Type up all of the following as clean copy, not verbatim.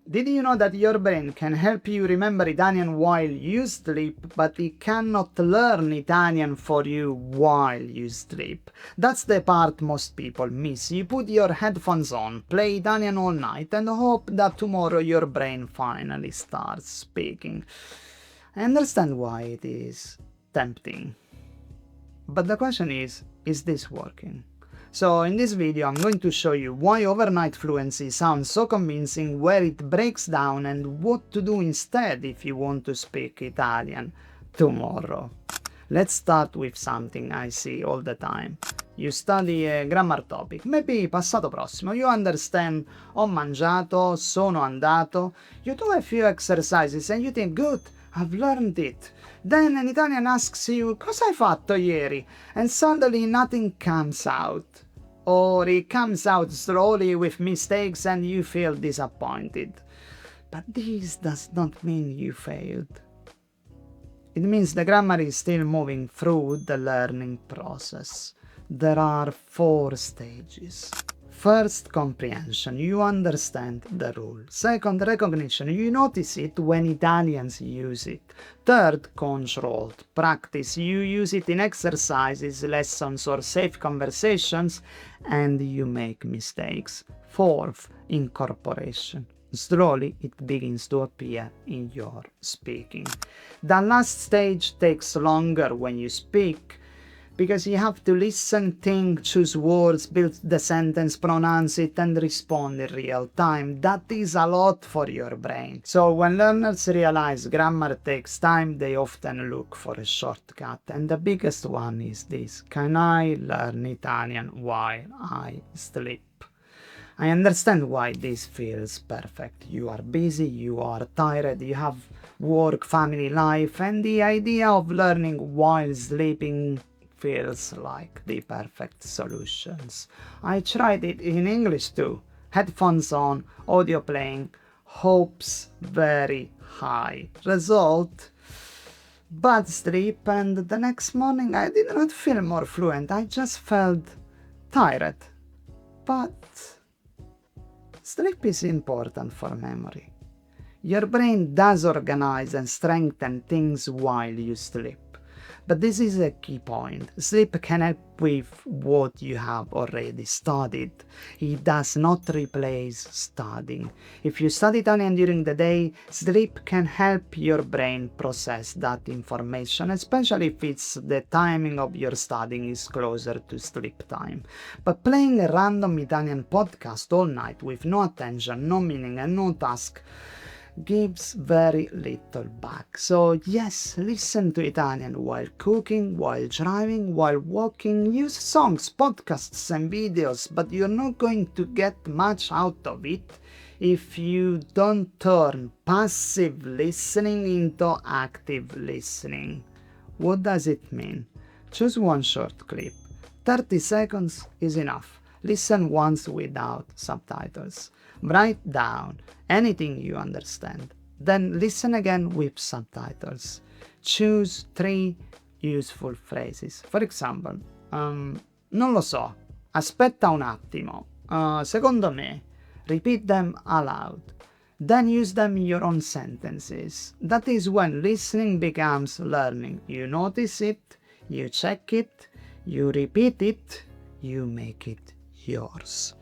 Did you know that your brain can help you remember Italian while you sleep, but it cannot learn Italian for you while you sleep? That's the part most people miss. You put your headphones on, play Italian all night, and hope that tomorrow your brain finally starts speaking. I understand why it is tempting. But the question is this working? So in this video I'm going to show you why overnight fluency sounds so convincing, where it breaks down, and what to do instead if you want to speak Italian tomorrow. Let's start with something I see all the time. You study a grammar topic, maybe passato prossimo, you understand ho mangiato, sono andato, you do a few exercises and you think good, I've learned it. Then an Italian asks you cosa hai fatto ieri, and suddenly nothing comes out. Or it comes out slowly with mistakes and you feel disappointed. But this does not mean you failed. It means the grammar is still moving through the learning process. There are 4 stages. First, comprehension. You understand the rule. Second, recognition. You notice it when Italians use it. Third, controlled practice. You use it in exercises, lessons, or safe conversations, and you make mistakes. Fourth, incorporation. Slowly, it begins to appear in your speaking. The last stage takes longer when you speak, because you have to listen, think, choose words, build the sentence, pronounce it, and respond in real time. That is a lot for your brain. So when learners realize grammar takes time, they often look for a shortcut. And the biggest one is this: can I learn Italian while I sleep? I understand why this feels perfect. You are busy, you are tired, you have work, family life, and the idea of learning while sleeping feels like the perfect solutions. I tried it in English too. Headphones on, audio playing, hopes very high. Result: bad sleep, and the next morning I did not feel more fluent, I just felt tired. But sleep is important for memory. Your brain does organize and strengthen things while you sleep. But this is a key point. Sleep can help with what you have already studied. It does not replace studying. If you study Italian during the day, sleep can help your brain process that information, especially if it's the timing of your studying is closer to sleep time. But playing a random Italian podcast all night with no attention, no meaning, and no task gives very little back. So yes, listen to Italian while cooking, while driving, while walking, use songs, podcasts and videos, but you're not going to get much out of it if you don't turn passive listening into active listening. What does it mean? Choose one short clip. 30 seconds is enough. Listen once without subtitles. Write down anything you understand. Then listen again with subtitles. Choose 3 useful phrases. For example, non lo so, aspetta un attimo, secondo me. Repeat them aloud. Then use them in your own sentences. That is when listening becomes learning. You notice it, you check it, you repeat it, you make it yours.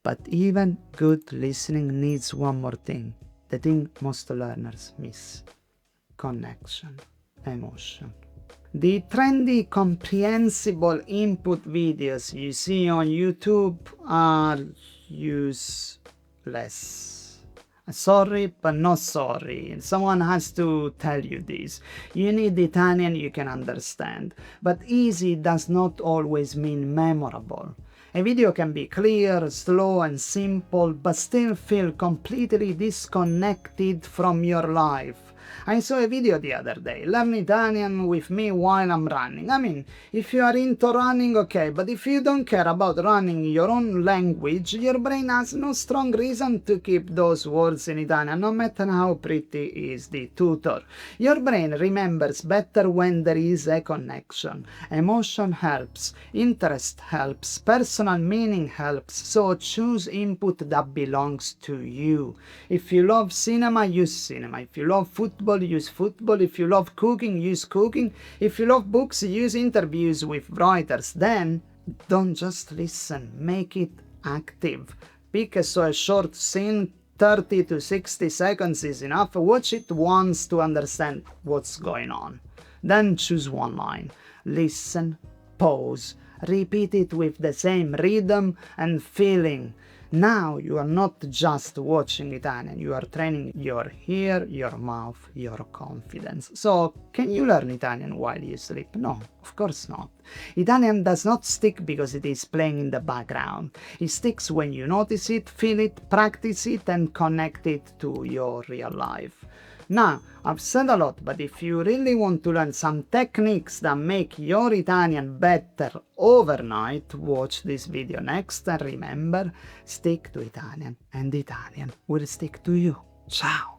But even good listening needs one more thing, the thing most learners miss: connection, emotion. The trendy, comprehensible input videos you see on YouTube are useless. Sorry, but not sorry. Someone has to tell you this. You need Italian you can understand. But easy does not always mean memorable. A video can be clear, slow and simple, but still feel completely disconnected from your life. I saw a video the other day, learn Italian with me while I'm running. I mean, if you are into running, okay, but if you don't care about running your own language, your brain has no strong reason to keep those words in Italian, no matter how pretty is the tutor. Your brain remembers better when there is a connection. Emotion helps, interest helps, personal meaning helps, so choose input that belongs to you. If you love cinema, use cinema. If you love football, use football. If you love cooking, use cooking. If you love books, use interviews with writers. Then don't just listen, make it active. Pick a short scene, 30 to 60 seconds is enough. Watch it once to understand what's going on. Then choose one line. Listen, pause, repeat it with the same rhythm and feeling. Now you are not just watching Italian, you are training your ear, your mouth, your confidence. So, can you learn Italian while you sleep? No, of course not. Italian does not stick because it is playing in the background. It sticks when you notice it, feel it, practice it, and connect it to your real life. Now, I've said a lot, but if you really want to learn some techniques that make your Italian better overnight, watch this video next and remember, stick to Italian and Italian will stick to you. Ciao!